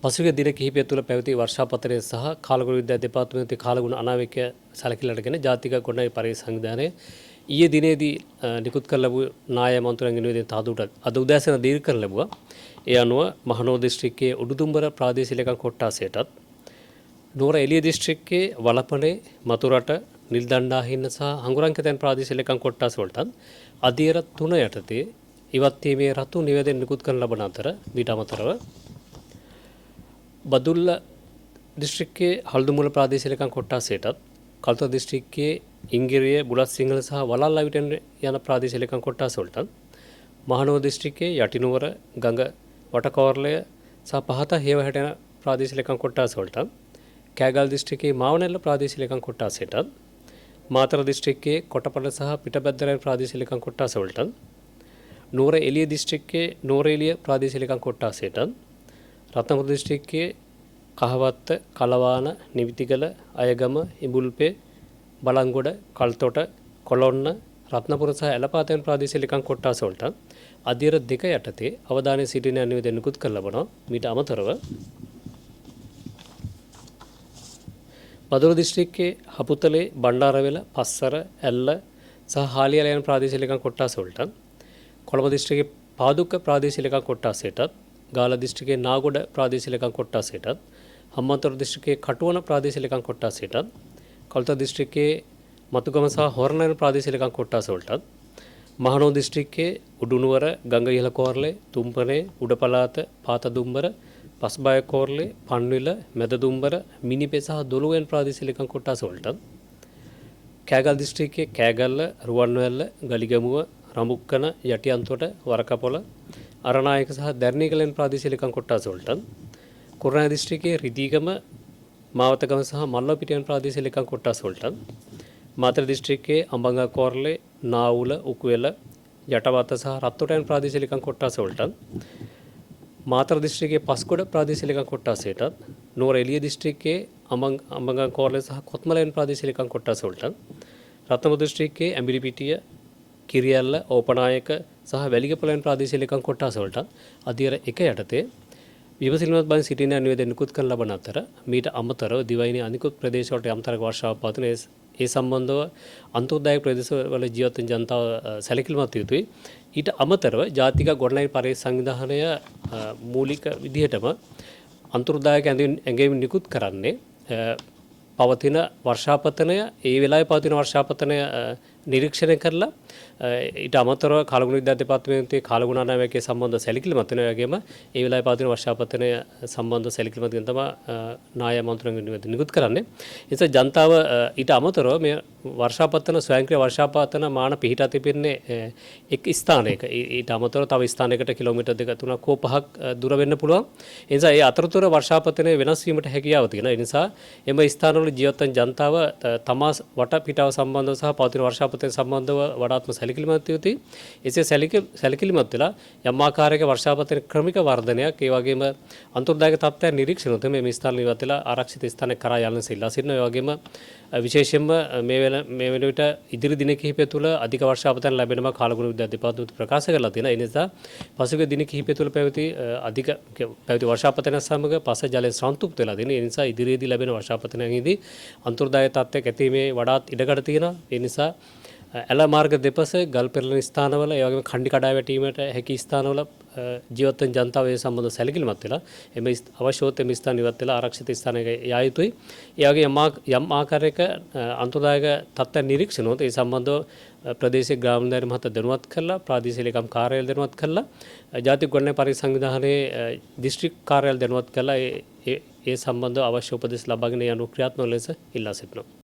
පසුගිය දින කිහිපය තුළ පැවති වර්ෂාපතනය සහ කාලගුණ විද්‍යා දෙපාර්තමේන්තුවේ කාලගුණ අනාවැකිය සැලකිල්ලටගෙන ජාතික ගොඩනැගිලි පරිසර සංවිධානය ඊයේ දිනේදී නිකුත් කළ ලැබූ නාය මන්ත්‍රණගේ නිවේදනය තහවුරුට අද උදෑසන දීර්ඝ කරන ලැබුවා. ඒ අනුව මහනෝ දිස්ත්‍රික්කයේ උඩුදුම්බර ප්‍රාදේශීය ලේකම් කොට්ටාසයටත් නුවර එළිය දිස්ත්‍රික්කයේ වලපනේ මතුරට නිල්දණ්ඩාහින්න සහ හංගුරංකතෙන් ප්‍රාදේශීය ලේකම් කොට්ටාස වලටත් අධීර 3 යටතේ ඉවත් වීමේ රතු නිවේදන නිකුත් කරන ලබන අතර ඊට අමතරව බදුල්ල දිස්ත්‍රික්කයේ හල්දුමුල ප්‍රාදේශීය ලේකම් කොට්ටාසයටත් කල්තො දිස්ත්‍රික්කයේ ඉංගිරිය බුලත් සිංහල සහ වලල්ලා විටෙන් යන ප්‍රාදේශීය ලේකම් කොට්ටාස වලටත් මහනුවර දිස්ත්‍රික්කයේ යටිනුවර ගඟ වටකෝරළය සහ පහත හේවහැට යන ප්‍රාදේශීය ලේකම් කොට්ටාස වලටත් කෑගල් දිස්ත්‍රික්කයේ මාවනැල්ල ප්‍රාදේශීය ලේකම් කොට්ටාසයටත් මාතර දිස්ත්‍රික්කයේ කොටපඩ සහ පිටබැද්දර යන ප්‍රාදේශීය ලේකම් කොට්ටාස වලටත් නුවර එළිය දිස්ත්‍රික්කයේ නුවර එළිය ප්‍රාදේශීය ලේකම් කොට්ටාසයටත් රත්නපුර දිස්ත්‍රික්කයේ කහවත්ත කලවාන නිවිතිගල අයගම ඉඹුල්පේ බලංගොඩ කල්තොට කොළොන්න රත්නපුර සහ ඇලපාතයන් ප්‍රාදේශීය ලේකම් කොට්ටාස වලට අධීර 2 යටතේ අවධානය සිටින නිවේදන නිකුත් කර ලබනවා. මීට අමතරව බදුල්ල දිස්ත්‍රික්කයේ හපුතලේ බණ්ඩාරවෙල පස්සර ඇල්ල සහ හාලියාල යන ප්‍රාදේශීය ලේකම් කොට්ටාස වලට කොළඹ දිස්ත්‍රික්කයේ පාදුක්ක ප්‍රාදේශීය ලේකම් කොට්ටාසයටත් ගාල දිස්ත්‍රික්කයේ නාගොඩ ප්‍රාදේශීය ලේකම් කොට්ටාසයටත් හම්බන්තොට දිස්ත්‍රික්කයේ කටුවන ප්‍රාදේශීය ලේකම් කොට්ටාසයටත් කල්තො දිස්ත්‍රික්කයේ මතුගම සහ හොරණෑන ප්‍රාදේශීය ලේකම් කොට්ටාස වලටත් මහනෝ දිස්ත්‍රික්කයේ උඩුනුවර ගංග ඉහළ කෝරළේ තුම්පනේ උඩපළාත පාත දුම්බර පස්බය කෝරළේ පන්විල මැද දුම්බර මිනිපේ සහ දොළුවෙන් ප්‍රාදේශීය ලේකම් කොට්ටාස වලටත් කෑගල් දිස්ත්‍රික්කයේ කෑගල්ල රුවන්වැල්ල ගලිගමුව රඹුක්කන යටිඅන්තොට වරකපොළ අරණායක සහ දැරණිකලෙන් ප්‍රාදේශීය ලේකම් කොට්ටාස වලටත් කුරුණෑගල දිස්ත්‍රික්කයේ රිදීගම මාවතගම සහ මල්ලපිටියන් ප්‍රාදේශීය ලේකම් කොට්ටාස වලටත් මාතර දිස්ත්‍රික්කයේ අඹගහ කෝරළේ නාවුල උකුවෙල යටවත්ත සහ රත්තොටයන් ප්‍රාදේශීය ලේකම් කොට්ටාස වලටත් මාතර දිස්ත්‍රික්කයේ පස්කොඩ ප්‍රාදේශීය ලේකම් කොට්ටාසයටත් නුවර එළිය දිස්ත්‍රික්කයේ අඹගහ කෝරළේ සහ කොත්මලයන් ප්‍රාදේශීය ලේකම් කොට්ටාස වලටත් රත්නපුර දිස්ත්‍රික්කයේ ඇඹිලිපිටිය කිරියල්ල ඕපනායක සහ වැලිගපොළයන් ප්‍රාදේශීය ලේකම් කොට්ටාස වලටත් අධීර 1 යටතේ විමසිලිමත් බව සිටින නිවේදන නිකුත් කරන ලබන අතර මීට අමතරව දිවයිනේ අනිකුත් ප්‍රදේශ වලට යම්තරක වර්ෂාවක් පවතින ඒ සම්බන්ධව අන්තර්දායක ප්‍රදේශවල ජීවත් වෙන ජනතාව සැලකිලිමත් යුතුයි. ඊට අමතරව ජාතික ගොඩනැගිලි පරිසර සංවිධානය මූලික විදිහටම අන්තර්දායක ඇඟීම් නිකුත් කරන්නේ පවතින වර්ෂාපතනය ඒ වෙලාවේ පවතින වර්ෂාපතනය නිරීක්ෂණය කරලා ඊට අමතරව කාලගුණ විද්‍යා දෙපාර්තමේන්තුවේ කාලගුණ අනාවැකිය සම්බන්ධ සැලකිලිමත් වෙන වගේම ඒ වෙලාවේ පවතින වර්ෂාපතනය සම්බන්ධ සැලකිලිමත් වෙන තමයි නාය මන්ත්‍රණය නිවේදන නිකුත් කරන්නේ. ඒ නිසා ජනතාව ඊට අමතරව මේ වර්ෂාපතන ස්වයංක්‍රීය වර්ෂාපතන මාන පිහිටා තිබෙන්නේ එක් ස්ථානයක. ඊට අමතරව තව ස්ථානයකට කිලෝමීටර් 2-3ක් හෝ 5ක් දුර වෙන්න පුළුවන්. ඒ නිසා ඒ අතරතුර වර්ෂාපතනය වෙනස් වීමට හැකියාව තියෙනවා. ඒ නිසා එම ස්ථානවල ජීවත් වන ජනතාව තමා වටපිටාව සම්බන්ධව සහ පවතින වර්ෂාපතන සම්බන්ධව වඩාත්ම සැලකිලිමත් යුතුයි. එසේ සැලකිලිමත් වෙලා යම් ආකාරයක වර්ෂාපතන ක්‍රමික වර්ධනයක් ඒ වගේම අන්තර්දායක තත්ත්වයන් නිරීක්ෂණය උතම මේ ස්ථාන ඉවත් වෙලා ආරක්ෂිත ස්ථානයක් කරා යන්න සිල්ලා සිටිනවා. ඒ වගේම විශේෂයෙන්ම මේ වෙන විට ඉදිරි දින කිහිපය තුළ අධික වර්ෂාපතන ලැබෙන බව කාලගුණ විද්‍යා දෙපාර්තමේන්තුව ප්‍රකාශ කරලා තියෙනවා. ඒ නිසා පසුගිය දින කිහිපය තුළ පැවති වර්ෂාපතන සමග පස ජලයෙන් සංතෘප්ත වෙලා තියෙනවා. ඒ නිසා ඉදිරියේදී ලැබෙන වර්ෂාපතනයන්හිදී අන්තර්දායක තත්ත්වයක් ඇතිවීමේ වඩාත් ඉඩකඩ තියෙනවා. ඒ නිසා ඇල මාර්ග දෙපස ගල් පෙරළෙන ස්ථානවල ඒ වගේම කණ්ඩි කඩා වැටීමට හැකි ස්ථානවල ජීවත් වෙන ජනතාව ඒ සම්බන්ධව සැලකිලිමත් වෙලා එම අවශ්‍යෝත් එම ස්ථාන ඉවත් වෙලා ආරක්ෂිත ස්ථානයක යා යුතුයි. ඒ වගේ යම් ආකාරයක අන්තර්දායක තත්ත්ව නිරීක්ෂණොත් ඒ සම්බන්ධව ප්‍රදේශීය ග්‍රාමීණ මහත දැනුවත් කරලා ප්‍රාදේශීය ලේකම් කාර්යාලය දැනුවත් කරලා ජාතික ගොඩනැගිලි පරිසර සංවිධානයේ දිස්ත්‍රික් කාර්යාලය දැනුවත් කරලා ඒ සම්බන්ධව අවශ්‍ය උපදෙස් ලබාගෙන යනු ක්‍රියාත්මක ලෙස ඉල්ලා සිටිනවා.